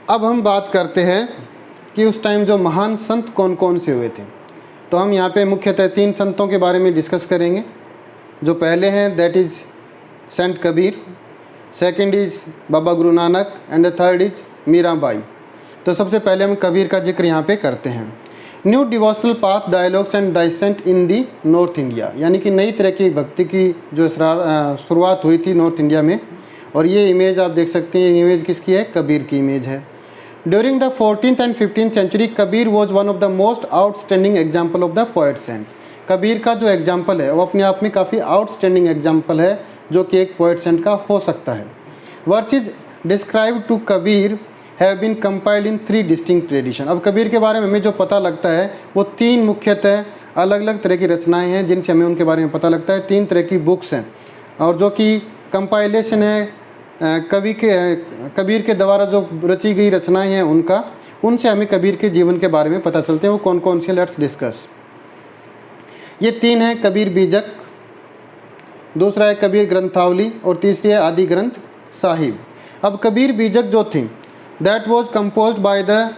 अब हम बात करते हैं कि उस टाइम जो महान संत कौन कौन से हुए थे। तो हम यहाँ पे मुख्यतः 3 संतों के बारे में डिस्कस करेंगे। जो पहले हैं that is saint Kabir, second is Baba Guru Nanak and the third is Mirabai. तो सबसे पहले हम कबीर का जिक्र यहाँ पे करते हैं। New devotional path dialogues and dissent in the north India, यानी कि नई तरह की भक्ति की जो शुरुआत हुई थी नॉर्थ इंडिया में। और ये इमेज आप देख सकते हैं, इमेज किसकी है? कबीर की इमेज है। During the 14th and 15th century Kabir was one of the most outstanding example of the poet saint. Kabir का जो एग्जाम्पल है वो अपने आप में काफ़ी आउटस्टैंडिंग एग्जाम्पल है जो कि एक पोएट सेंट का हो सकता है। Verses describe to Kabir have been compiled in 3 distinct tradition. अब कबीर के बारे में हमें जो पता लगता है वो 3 मुख्यतः अलग अलग तरह की रचनाएं हैं जिनसे हमें उनके बारे में पता लगता है। 3 तरह की बुक्स हैं और जो कि कंपाइलेशन है कबीर के द्वारा जो रची गई रचनाएं हैं उनसे हमें कबीर के जीवन के बारे में पता चलते हैं। वो कौन कौन से, लेट्स डिस्कस। ये 3 हैं कबीर बीजक, दूसरा है कबीर ग्रंथावली और तीसरी है आदि ग्रंथ साहिब। अब कबीर बीजक जो थी that was composed by the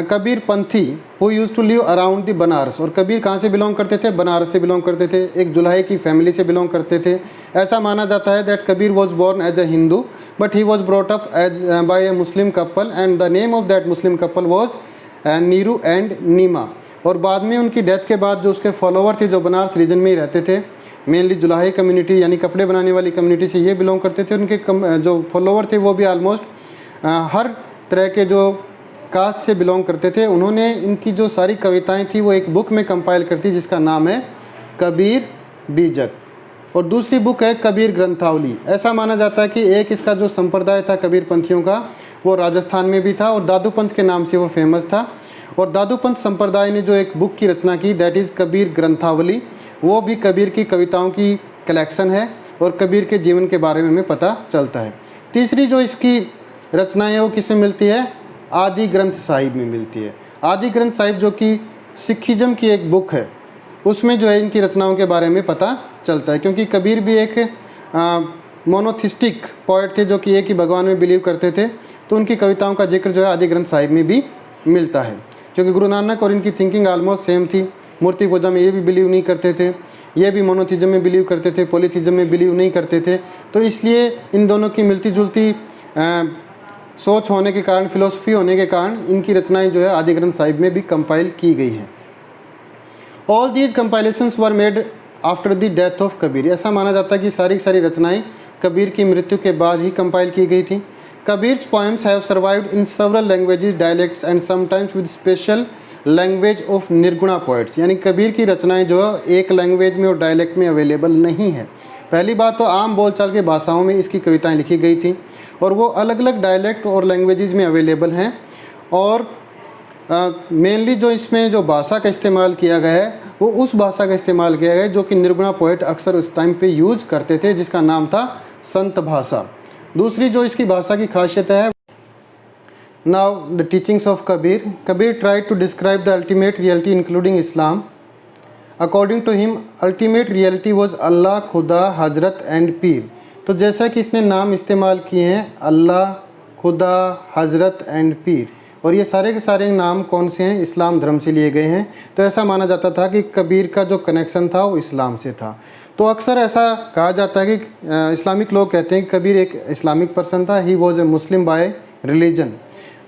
Kabir Panthi who used to live around the Banaras. और कबीर कहाँ से बिलोंग करते थे? बनारस से बिलोंग करते थे, एक जुलाहे की फैमिली से बिलोंग करते थे। ऐसा माना जाता है that Kabir was born as a Hindu but he was brought up as by a Muslim couple and the name of that Muslim couple was Niru and Nima. और बाद में उनकी डेथ के बाद जो उसके फॉलोवर थे जो बनारस रीजन में ही रहते थे, मेनली जुलाहे कम्युनिटी यानी कपड़े बनाने वाली कम्युनिटी से ये बिलोंग करते थे। उनके जो फॉलोवर थे वो भी आलमोस्ट हर तरह के जो कास्ट से बिलोंग करते थे। उन्होंने इनकी जो सारी कविताएं थी वो एक बुक में कंपाइल करती जिसका नाम है कबीर बीजक। और दूसरी बुक है कबीर ग्रंथावली। ऐसा माना जाता है कि एक इसका जो संप्रदाय था कबीर पंथियों का वो राजस्थान में भी था और दादू पंथ के नाम से वो फेमस था। और दादू पंथ संप्रदाय ने जो एक बुक की रचना की दैट इज़ कबीर ग्रंथावली, वो भी कबीर की कविताओं की कलेक्शन है और कबीर के जीवन के बारे में हमें पता चलता है। तीसरी जो इसकी रचनाएं हैं वो किसमें मिलती है? आदि ग्रंथ साहिब में मिलती है। आदि ग्रंथ साहिब जो कि सिखिज्म की एक बुक है उसमें जो है इनकी रचनाओं के बारे में पता चलता है, क्योंकि कबीर भी एक मोनोथिस्टिक पोएट थे जो कि एक ही भगवान में बिलीव करते थे। तो उनकी कविताओं का जिक्र जो है आदि ग्रंथ साहिब में भी मिलता है, क्योंकि गुरु नानक और इनकी थिंकिंग ऑलमोस्ट सेम थी। मूर्ति पूजा में ये भी बिलीव नहीं करते थे, ये भी मोनोथिज्म में बिलीव करते थे, पॉलीथिज्म में बिलीव नहीं करते थे। तो इसलिए इन दोनों की मिलती जुलती सोच होने के कारण, फिलोसफी होने के कारण इनकी रचनाएं जो है आदि ग्रंथ साहिब में भी कंपाइल की गई हैं। All these compilations were made after the death of Kabir. ऐसा माना जाता है कि सारी की सारी रचनाएं कबीर की मृत्यु के बाद ही कंपाइल की गई थी। Kabir's poems have survived in several languages, dialects and sometimes with special language of Nirguna poets. यानी कबीर की रचनाएं जो है एक लैंग्वेज में और डायलेक्ट में अवेलेबल नहीं है। पहली बात तो आम बोलचाल की भाषाओं में इसकी कविताएं लिखी गई थी और वो अलग अलग डायलेक्ट और लैंग्वेजेस में अवेलेबल हैं। और मेनली जो इसमें जो भाषा का इस्तेमाल किया गया है वो उस भाषा का इस्तेमाल किया गया है जो कि निर्गुणा पोएट अक्सर उस टाइम पे यूज करते थे, जिसका नाम था संत भाषा। दूसरी जो इसकी भाषा की खासियत है, now the teachings of Kabir. Kabir tried to describe the ultimate reality including Islam. According to him ultimate reality was Allah, Khuda, Hazrat and पीर। तो जैसा कि इसने नाम इस्तेमाल किए हैं अल्लाह, खुदा, हजरत एंड पीर, और ये सारे के सारे नाम कौन से हैं? इस्लाम धर्म से लिए गए हैं। तो ऐसा माना जाता था कि कबीर का जो कनेक्शन था वो इस्लाम से था। तो अक्सर ऐसा कहा जाता है कि इस्लामिक लोग कहते हैं कि कबीर एक इस्लामिक पर्सन था, he was a Muslim bye religion.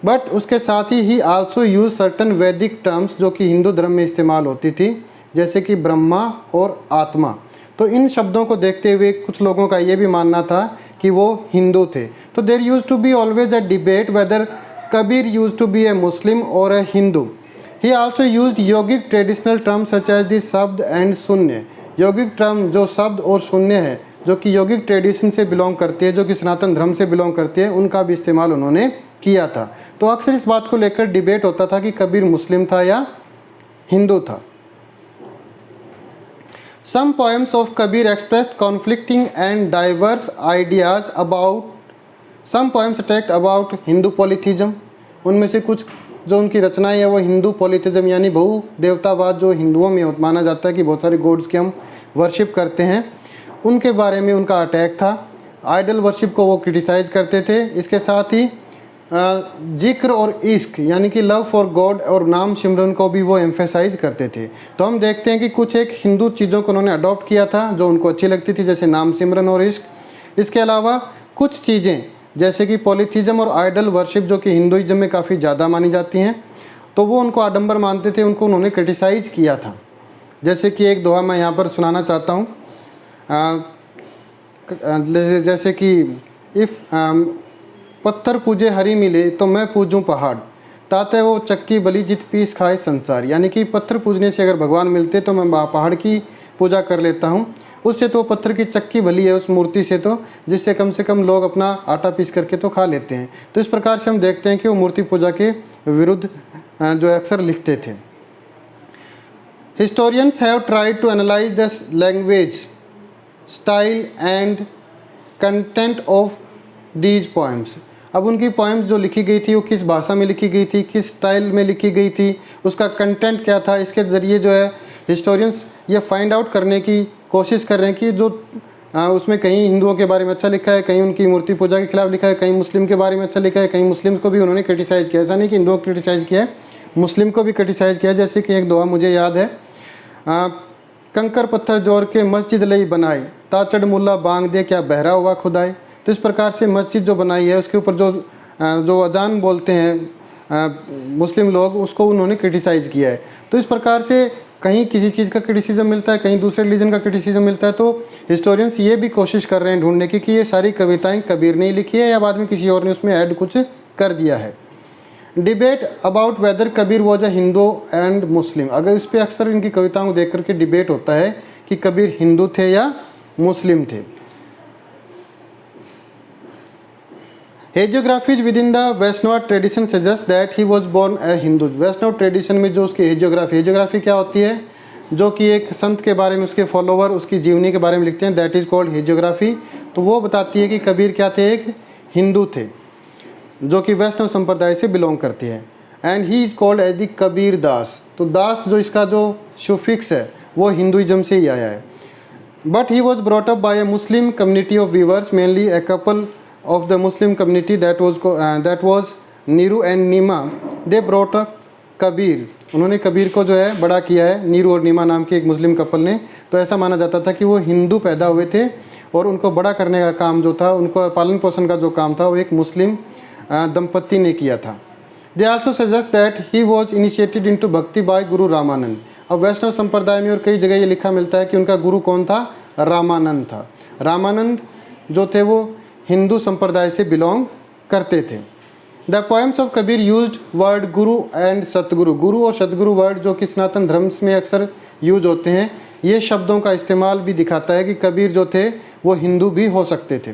But उसके साथ ही आल्सो यूज सर्टन वैदिक टर्म्स जो कि हिंदू धर्म में इस्तेमाल होती थी, जैसे कि ब्रह्मा और आत्मा। तो इन शब्दों को देखते हुए कुछ लोगों का ये भी मानना था कि वो हिंदू थे। तो there used to be always a debate whether Kabir used to be a Muslim और a Hindu. He also used yogic traditional term such as the shabd and shunya. Yogic term जो शब्द और शून्य है जो कि योगिक ट्रेडिशन से बिलोंग करती है, जो कि सनातन धर्म से बिलोंग करती है, उनका भी इस्तेमाल उन्होंने किया था। तो अक्सर इस बात को लेकर डिबेट होता था कि कबीर मुस्लिम था या हिंदू था। Some poems of Kabir expressed conflicting and diverse ideas about. Some poems attacked about Hindu polytheism. उनमें से कुछ जो उनकी रचनाएं है वो हिंदू पॉलीथिज्म यानी बहु देवतावाद जो हिंदुओं में माना जाता है कि बहुत सारे गॉड्स के हम वर्शिप करते हैं, उनके बारे में उनका अटैक था। आइडल वर्शिप को वो क्रिटिसाइज करते थे। इसके साथ ही जिक्र और इश्क यानी कि लव फॉर गॉड और नाम सिमरन को भी वो एम्फेसाइज करते थे। तो हम देखते हैं कि कुछ एक हिंदू चीज़ों को उन्होंने अडॉप्ट किया था जो उनको अच्छी लगती थी, जैसे नाम सिमरन और इश्क। इसके अलावा कुछ चीज़ें जैसे कि पॉलीथिज्म और आइडल वर्शिप जो कि हिंदुइज्म में काफ़ी ज़्यादा मानी जाती हैं, तो वो उनको आडंबर मानते थे, उनको उन्होंने क्रिटिसाइज़ किया था। जैसे कि एक दोहा मैं यहाँ पर सुनाना चाहता हूँ, जैसे कि इफ़ पत्थर पूजे हरी मिले तो मैं पूजूं पहाड़, ताते वो चक्की बलि जित पीस खाए संसार। यानी कि पत्थर पूजने से अगर भगवान मिलते तो मैं पहाड़ की पूजा कर लेता हूँ, उससे तो पत्थर की चक्की भली है उस मूर्ति से, तो जिससे कम से कम लोग अपना आटा पीस करके तो खा लेते हैं। तो इस प्रकार से हम देखते हैं कि वो मूर्ति पूजा के विरुद्ध जो अक्सर लिखते थे। Historians have tried to analyse the language, style and content of these poems. अब उनकी पोएम्स जो लिखी गई थी वो किस भाषा में लिखी गई थी, किस स्टाइल में लिखी गई थी, उसका कंटेंट क्या था, इसके ज़रिए जो है हिस्टोरियंस ये फाइंड आउट करने की कोशिश कर रहे हैं कि जो उसमें कहीं हिंदुओं के बारे में अच्छा लिखा है, कहीं उनकी मूर्ति पूजा के खिलाफ लिखा है, कहीं मुस्लिम के बारे में अच्छा लिखा है, कहीं मुस्लिम को भी उन्होंने क्रिटिसाइज़ किया। ऐसा नहीं कि हिंदुओं को क्रिटिसाइज़ किया है, मुस्लिम को भी क्रिटिसाइज़ किया। जैसे कि एक दोहा मुझे याद है, कंकर पत्थर जोड़ के मस्जिद लई बनाई, ताचड़ मुल्ला बांग दे क्या बहरा हुआ खुदाई। तो इस प्रकार से मस्जिद जो बनाई है उसके ऊपर जो अजान बोलते हैं मुस्लिम लोग, उसको उन्होंने क्रिटिसाइज़ किया है। तो इस प्रकार से कहीं किसी चीज़ का क्रिटिसिज्म मिलता है, कहीं दूसरे रिलीजन का क्रिटिसिज्म मिलता है। तो हिस्टोरियंस ये भी कोशिश कर रहे हैं ढूंढने की कि ये सारी कविताएं कबीर ने लिखी है या बाद में किसी और ने उसमें ऐड कुछ कर दिया है। Debate about whether Kabir was a Hindu and Muslim. अगर इस पर अक्सर इनकी कविताओं को देख करके डिबेट होता है कि कबीर हिंदू थे या मुस्लिम थे। Hagiographies within the Vaishnava tradition suggest that he was born a Hindu. Vaishnava tradition में जो उसकी हेजियोग्राफी क्या होती है, जो कि एक संत के बारे में, उसके फॉलोवर, उसकी जीवनी के बारे में लिखते हैं, दैट इज़ कॉल्ड हेजियोग्राफी। तो वो बताती है कि कबीर क्या थे, एक हिंदू थे जो कि वैष्णव संप्रदाय से बिलोंग करते हैं। And he is called as the Kabir Das. तो दास जो इसका जो सुफिक्स है वो हिंदुइज्म से ही आया है। But he was brought up by a Muslim community of weavers, mainly a couple of the Muslim community that was Niru and Nima. They brought up Kabir. उन्होंने कबीर को जो है बड़ा किया है नीरू और नीमा नाम के एक मुस्लिम कपल ने। तो ऐसा माना जाता था कि वो हिंदू पैदा हुए थे और उनको बड़ा करने का काम जो था, उनको पालन पोषण का जो काम था, वो एक मुस्लिम दंपति ने किया था। They also suggest that he was initiated into भक्ति बाय गुरु रामानंद। अब वैष्णव संप्रदाय में और कई जगह ये लिखा मिलता है कि उनका गुरु कौन था, रामानंद था। रामानंद जो थे वो हिंदू संप्रदाय से बिलोंग करते थे। The poems of Kabir used word Guru and सतगुरु। गुरु और सतगुरु वर्ड जो कि सनातन धर्म में अक्सर यूज होते हैं, ये शब्दों का इस्तेमाल भी दिखाता है कि कबीर जो थे वो हिंदू भी हो सकते थे।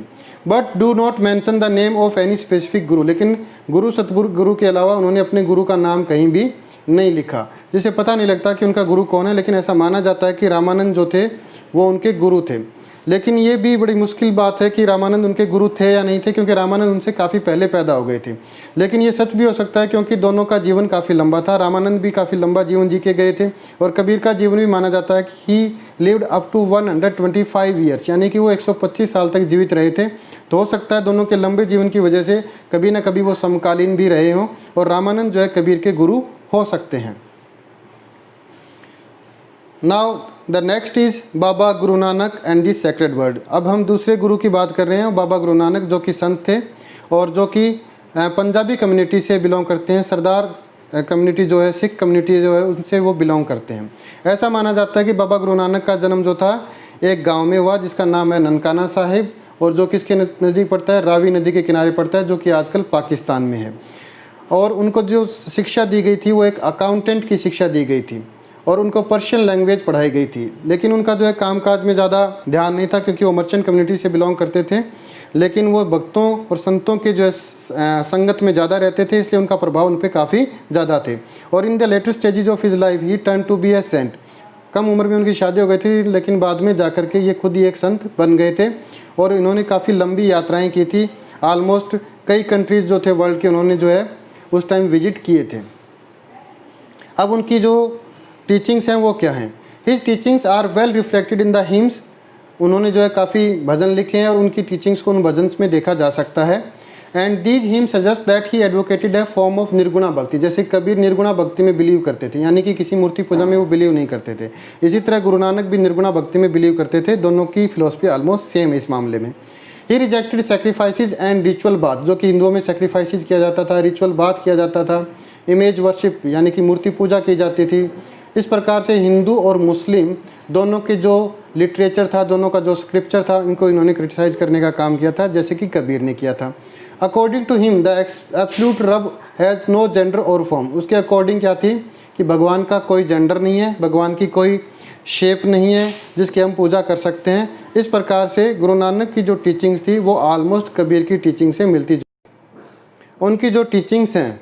But do not mention the name of any specific गुरु। लेकिन गुरु सतगुरु गुरु के अलावा उन्होंने अपने गुरु का नाम कहीं भी नहीं लिखा, जिससे पता नहीं लगता कि उनका गुरु कौन है। लेकिन ऐसा माना जाता है कि रामानंद जो थे वो उनके गुरु थे। लेकिन ये भी बड़ी मुश्किल बात है कि रामानंद उनके गुरु थे या नहीं थे, क्योंकि रामानंद उनसे काफ़ी पहले पैदा हो गए थे। लेकिन ये सच भी हो सकता है क्योंकि दोनों का जीवन काफ़ी लंबा था। रामानंद भी काफ़ी लंबा जीवन जी के गए थे और कबीर का जीवन भी माना जाता है कि he lived up to 125 years, यानी कि वो 125 साल तक जीवित रहे थे। तो हो सकता है दोनों के लंबे जीवन की वजह से कभी ना कभी वो समकालीन भी रहे हों और रामानंद जो है कबीर के गुरु हो सकते हैं। Now the next is Baba Guru Nanak and the sacred word. अब हम दूसरे गुरु की बात कर रहे हैं, बाबा गुरु नानक, जो कि संत थे और जो कि पंजाबी कम्युनिटी से बिलोंग करते हैं। सरदार कम्युनिटी जो है, सिख कम्युनिटी जो है, उनसे वो बिलोंग करते हैं। ऐसा माना जाता है कि बाबा गुरु नानक का जन्म जो था एक गांव में हुआ जिसका नाम है ननकाना साहिब, और जो किसके नज़दीक पड़ता है, रावी नदी के किनारे पड़ता है, जो कि आजकल पाकिस्तान में है। और उनको जो शिक्षा दी गई थी वो एक अकाउंटेंट की शिक्षा दी गई थी और उनको पर्शियन लैंग्वेज पढ़ाई गई थी। लेकिन उनका जो है कामकाज में ज़्यादा ध्यान नहीं था क्योंकि वो मर्चेंट कम्युनिटी से बिलोंग करते थे। लेकिन वो भक्तों और संतों के जो है संगत में ज़्यादा रहते थे, इसलिए उनका प्रभाव उन पर काफ़ी ज़्यादा थे। और in the later stages of his life he turn to be a saint. कम उम्र में उनकी शादी हो गई थी, लेकिन बाद में जाकर के ये खुद ही एक संत बन गए थे और इन्होंने काफ़ी लंबी यात्राएँ की थी। आलमोस्ट कई कंट्रीज़ जो थे वर्ल्ड के उन्होंने जो है उस टाइम विजिट किए थे। अब उनकी जो टीचिंग्स हैं वो क्या हैं? His teachings are well reflected in the hymns. उन्होंने जो है काफ़ी भजन लिखे हैं और उनकी टीचिंग्स को उन भजन्स में देखा जा सकता है। And these him suggest that he advocated a form of Nirguna bhakti. जैसे कबीर निर्गुणा भक्ति में बिलीव करते थे, यानी कि किसी मूर्ति पूजा में वो बिलीव नहीं करते थे। इसी तरह गुरु नानक भी निर्गुणा भक्ति में बिलीव करते थे। दोनों की फिलोसफी ऑलमोस्ट सेम है इस मामले में। He rejected sacrifices and ritual bath, जो कि हिंदुओं में सेक्रीफाइसेज किया जाता था, रिचुअल बाथ किया जाता था, इमेज वर्शिप यानी कि मूर्ति पूजा की जाती थी। इस प्रकार से हिंदू और मुस्लिम दोनों के जो लिटरेचर था, दोनों का जो स्क्रिप्चर था, इनको इन्होंने क्रिटिसाइज करने का काम किया था, जैसे कि कबीर ने किया था। According to him the absolute रब हैज़ नो जेंडर और फॉर्म। उसके अकॉर्डिंग क्या थी कि भगवान का कोई जेंडर नहीं है, भगवान की कोई शेप नहीं है जिसकी हम पूजा कर सकते हैं। इस प्रकार से गुरु नानक की जो टीचिंग्स थी वो ऑलमोस्ट कबीर की टीचिंग से मिलती। उनकी जो टीचिंग्स हैं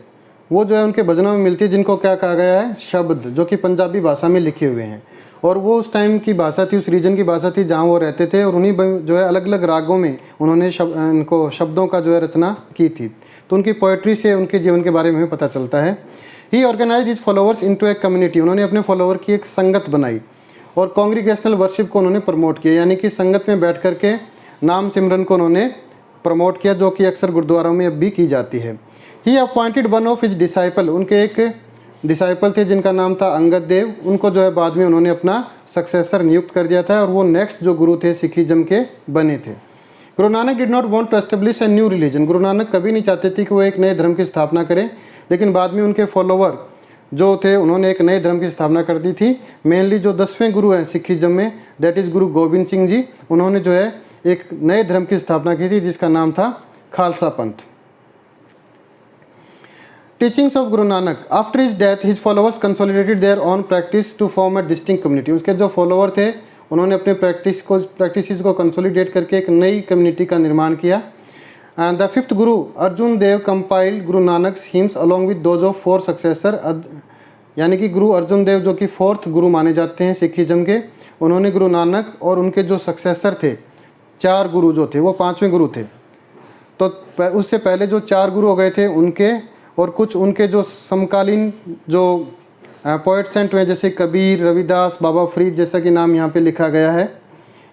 वो जो है उनके भजनों में मिलती है, जिनको क्या कहा गया है, शब्द, जो कि पंजाबी भाषा में लिखे हुए हैं। और वो उस टाइम की भाषा थी, उस रीजन की भाषा थी जहाँ वो रहते थे, और उन्हीं जो है अलग अलग रागों में उन्होंने इनको शब्दों का जो है रचना की थी। तो उनकी पोइट्री से उनके जीवन के बारे में हमें पता चलता है। He organize his followers into a community. उन्होंने अपने फॉलोअर की एक संगत बनाई और कॉन्ग्रीगेशनल वर्शिप को उन्होंने प्रमोट किया, यानी कि संगत में बैठ करके नाम सिमरन को उन्होंने प्रमोट किया, जो कि अक्सर गुरुद्वारों में अब भी की जाती है। ही appointed one of his disciple. उनके एक डिसाइपल थे जिनका नाम था अंगद देव। उनको जो है बाद में उन्होंने अपना सक्सेसर नियुक्त कर दिया था और वो नेक्स्ट जो गुरु थे सिखिज्म के बने थे। Guru Nanak did not want to establish a new religion. Guru Nanak कभी नहीं चाहते थे कि वो एक नए धर्म की स्थापना करें, लेकिन बाद में उनके फॉलोवर जो थे उन्होंने एक नए धर्म की स्थापना कर दी थी। मेनली जो 10वें गुरु हैं सिखिज्म में, दैट इज़ गुरु गोविंद सिंह जी, उन्होंने जो है एक नए धर्म की स्थापना की थी जिसका नाम था खालसा पंथ। Teachings of Guru Nanak. After his death his followers consolidated their own practice to form a distinct community. उसके जो फॉलोअर थे उन्होंने अपने प्रैक्टिस को कंसोलिडेट करके एक नई कम्युनिटी का निर्माण किया। And the fifth Guru Arjun Dev compiled Guru Nanak hymns along with those of 4 successor. यानी कि गुरु अर्जुन देव जो कि 4th गुरु माने जाते हैं सिखिज्म के, उन्होंने गुरु नानक और उनके जो सक्सेसर थे 4 गुरु जो थे वो 5वें गुरु थे। तो उससे पहले जो 4 गुरु हो गए थे उनके, और कुछ उनके जो समकालीन जो पोइट सेंट हुए जैसे कबीर, रविदास, बाबा फरीद, जैसा कि नाम यहाँ पे लिखा गया है,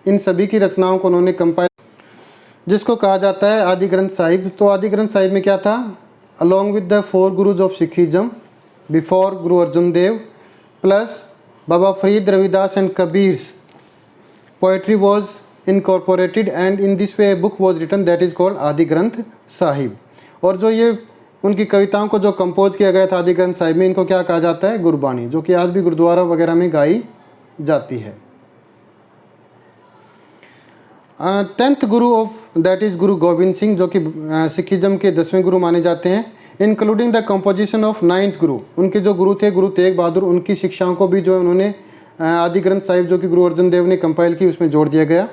इन सभी की रचनाओं को उन्होंने कंपाइल, जिसको कहा जाता है आदि ग्रंथ साहिब। तो आदि ग्रंथ साहिब में क्या था, along with the 4 gurus of Sikhism before Guru Arjun Dev plus Baba Farid, Ravidas and Kabir's poetry was incorporated and in this way book was written that is called Adi Granth Sahib. और जो ये उनकी कविताओं को जो कंपोज किया गया था आदि ग्रंथ साहिब में, इनको क्या कहा जाता है, गुरबानी, जो कि आज भी गुरुद्वारा वगैरह में गाई जाती है। 10th Guru of that is गुरु गोविंद सिंह, जो कि सिखिज्म के 10वें गुरु माने जाते हैं। Including the composition of 9th गुरु। उनके जो गुरु थे गुरु तेग बहादुर, उनकी शिक्षाओं को भी जो उन्होंने आदि ग्रंथ साहिब जो कि गुरु अर्जुन देव ने कंपाइल की उसमें जोड़ दिया गया,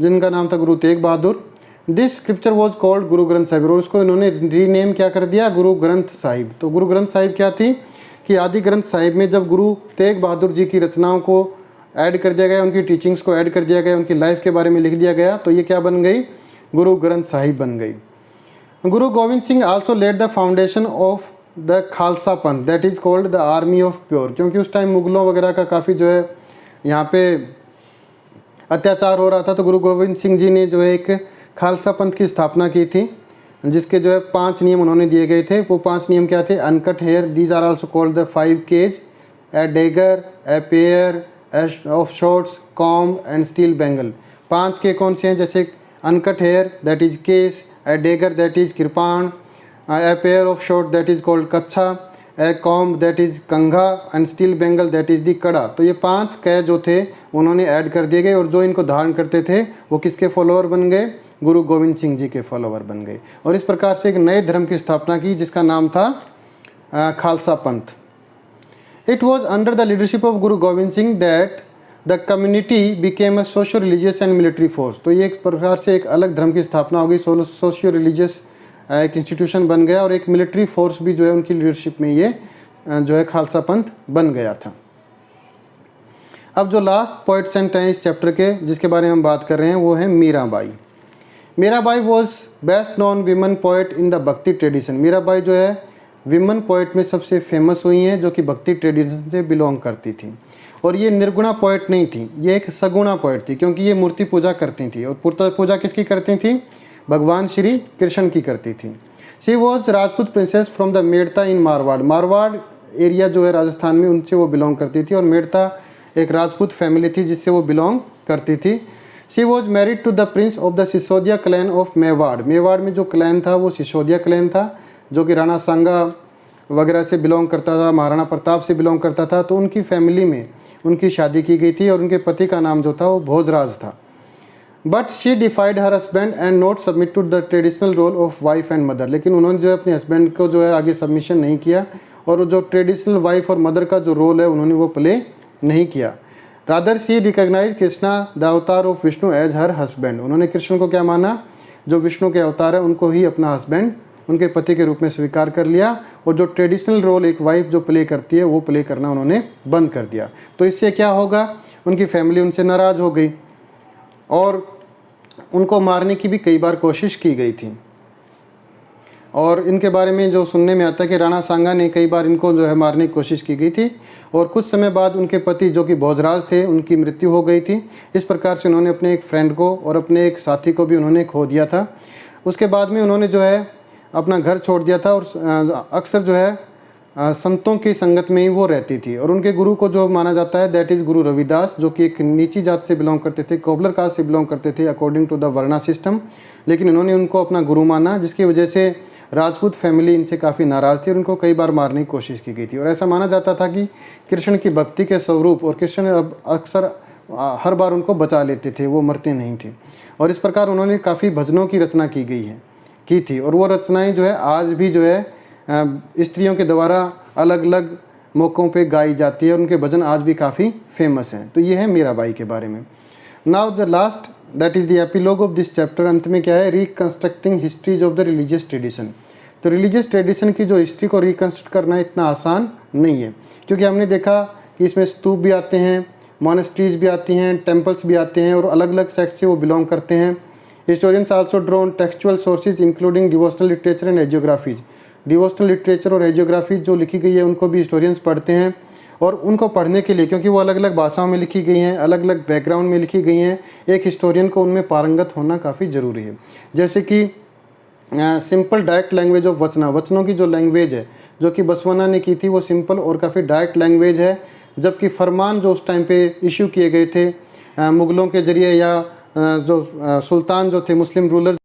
जिनका नाम था Guru Tegh Bahadur. This scripture was called Guru Granth Sahib, और उसको इन्होंने रीनेम क्या कर दिया, गुरु ग्रंथ साहिब। तो गुरु ग्रंथ साहिब क्या थी कि आदि ग्रंथ साहिब में जब गुरु तेग बहादुर जी की रचनाओं को ऐड कर दिया गया, उनकी टीचिंग्स को ऐड कर दिया गया, उनकी लाइफ के बारे में लिख दिया गया, तो ये क्या बन गई, गुरु ग्रंथ साहिब बन गई। Guru Gobind Singh also laid the foundation of the Khalsa Panth that is called the army of pure. क्योंकि उस टाइम मुगलों वगैरह का काफ़ी जो है यहाँ पे अत्याचार हो रहा था, तो गुरु गोविंद सिंह जी ने जो है एक खालसा पंथ की स्थापना की थी, जिसके जो है 5 नियम उन्होंने दिए गए थे। वो 5 नियम क्या थे, uncut hair, these are also called the 5 K's, a dagger, a pair of shorts, comb and steel bangle. 5 के कौन से हैं, जैसे uncut hair that is kes, a dagger that is kirpan, a pair of short that is called kachha, a comb that is kangha and steel bangle that is the kada. तो ये 5 कै जो थे उन्होंने ऐड कर दिए गए, और जो इनको धारण करते थे वो किसके फॉलोअर बन गए, गुरु गोविंद सिंह जी के फॉलोअर बन गए। और इस प्रकार से एक नए धर्म की स्थापना की जिसका नाम था Khalsa Panth. It was under the leadership of Guru Gobind Singh that the community became a socio religious and military force. तो ये एक प्रकार से एक अलग धर्म की स्थापना हो गई, सोशियो रिलीजियस एक इंस्टीट्यूशन बन गया, और एक मिलिट्री फोर्स भी जो है उनकी लीडरशिप में ये जो है खालसा पंथ बन गया था। अब जो लास्ट पोइट सेंट हैं इस चैप्टर के जिसके बारे में हम बात कर रहे हैं वो है Mirabai. Mirabai was best known women poet in the Bhakti tradition. Mirabai जो है विमन पोइट में सबसे फेमस हुई हैं, जो कि भक्ति ट्रेडिशन से बिलोंग करती थी। और ये निर्गुणा पोइट नहीं थी, ये एक सगुणा पोइट थी, क्योंकि ये मूर्ति पूजा करती थी। और पूजा किसकी करती थी, भगवान श्री कृष्ण की करती थी। She was Rajput princess from the Merta in Marwar. Marwar area जो है राजस्थान में, उनसे वो बिलोंग करती थी और मेड़ता एक राजपूत फैमिली थी जिससे वो बिलोंग करती थी। She was married to the prince of the Sisodia clan of Mewar. Mewar में जो क्लैन था वो सिसोदिया क्लैन था, जो कि राणा सांगा वगैरह से बिलोंग करता था, महाराणा प्रताप से बिलोंग करता था। तो उनकी फैमिली में उनकी शादी की गई थी और उनके पति का नाम जो था वो भोजराज था। But she defied her husband and not submit to the traditional role of wife and mother. लेकिन उन्होंने जो है अपने हस्बैंड को जो है आगे सबमिशन नहीं किया और जो ट्रेडिशनल वाइफ और मदर का जो रोल है उन्होंने वो प्ले नहीं किया। Rather she recognize Krishna the avatar of Vishnu as her husband. उन्होंने कृष्ण को क्या माना, जो विष्णु के अवतार है उनको ही अपना हस्बैंड, उनके पति के रूप में स्वीकार कर लिया और जो ट्रेडिशनल रोल एक वाइफ जो प्ले करती है वो प्ले करना उन्होंने बंद कर दिया। तो इससे क्या होगा, उनकी फैमिली उनसे नाराज़ हो गई और उनको मारने की भी कई बार कोशिश की गई थी। और इनके बारे में जो सुनने में आता है कि राणा सांगा ने कई बार इनको जो है मारने की कोशिश की गई थी और कुछ समय बाद उनके पति जो कि भोजराज थे उनकी मृत्यु हो गई थी। इस प्रकार से उन्होंने अपने एक फ्रेंड को और अपने एक साथी को भी उन्होंने खो दिया था। उसके बाद में उन्होंने जो है अपना घर छोड़ दिया था और अक्सर जो है संतों की संगत में ही वो रहती थी। और उनके गुरु को जो माना जाता है दैट इज़ गुरु रविदास, जो कि एक नीची जात से बिलोंग करते थे, कोबलर कास्ट से बिलोंग करते थे अकॉर्डिंग टू द वर्णा सिस्टम। लेकिन उन्होंने उनको अपना गुरु माना, जिसकी वजह से राजपूत फैमिली इनसे काफ़ी नाराज़ थी और उनको कई बार मारने की कोशिश की गई थी। और ऐसा माना जाता था कि कृष्ण की भक्ति के स्वरूप और कृष्ण अक्सर हर बार उनको बचा लेते थे, वो मरते नहीं थे। और इस प्रकार उन्होंने काफ़ी भजनों की रचना की थी और वो रचनाएं जो है आज भी जो है स्त्रियों के द्वारा अलग अलग मौक़ों पे गाई जाती है और उनके भजन आज भी काफ़ी फेमस हैं। तो ये है मीराबाई के बारे में। Now the last that is the epilogue of this chapter. अंत में क्या है, reconstructing histories of the religious tradition. तो रिलीजियस ट्रेडिशन की जो हिस्ट्री को रिकंस्ट्रक्ट करना इतना आसान नहीं है, क्योंकि हमने देखा कि इसमें स्तूप भी आते हैं, मोनेस्ट्रीज भी आती हैं, टेम्पल्स भी आते हैं और अलग अलग सेक्ट से वो बिलोंग करते हैं। Historians also drawn textual sources including devotional literature and hagiographies. Devotional literature और एजियोग्राफी जो लिखी गई है उनको भी हिस्टोरियंस पढ़ते हैं और उनको पढ़ने के लिए, क्योंकि वो अलग अलग भाषाओं में लिखी गई हैं, अलग अलग बैकग्राउंड में लिखी गई हैं, एक हिस्टोरियन को उनमें पारंगत होना काफ़ी ज़रूरी है। जैसे कि सिंपल डायरेक्ट लैंग्वेज ऑफ वचना, वचनों की जो लैंग्वेज है जो कि बसवन्ना ने की थी वो सिंपल और काफ़ी डायरेक्ट लैंग्वेज है। जबकि फरमान जो उस टाइम पे इशू किए गए थे मुग़लों के ज़रिए या जो सुल्तान जो थे, मुस्लिम रूलर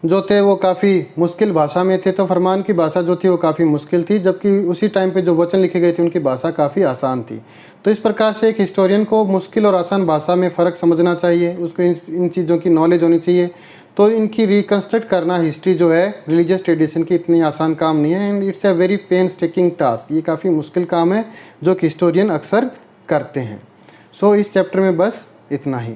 जो थे, वो काफ़ी मुश्किल भाषा में थे। तो फरमान की भाषा जो थी वो काफ़ी मुश्किल थी, जबकि उसी टाइम पे जो वचन लिखे गए थे उनकी भाषा काफ़ी आसान थी। तो इस प्रकार से एक हिस्टोरियन को मुश्किल और आसान भाषा में फ़र्क समझना चाहिए, उसको इन चीज़ों की नॉलेज होनी चाहिए। तो इनकी रिकंस्ट्रक्ट करना हिस्ट्री जो है रिलीजियस ट्रेडिशन की इतनी आसान काम नहीं है and it's a very painstaking task. ये काफ़ी मुश्किल काम है जो कि हिस्टोरियन अक्सर करते हैं। सो इस चैप्टर में बस इतना ही।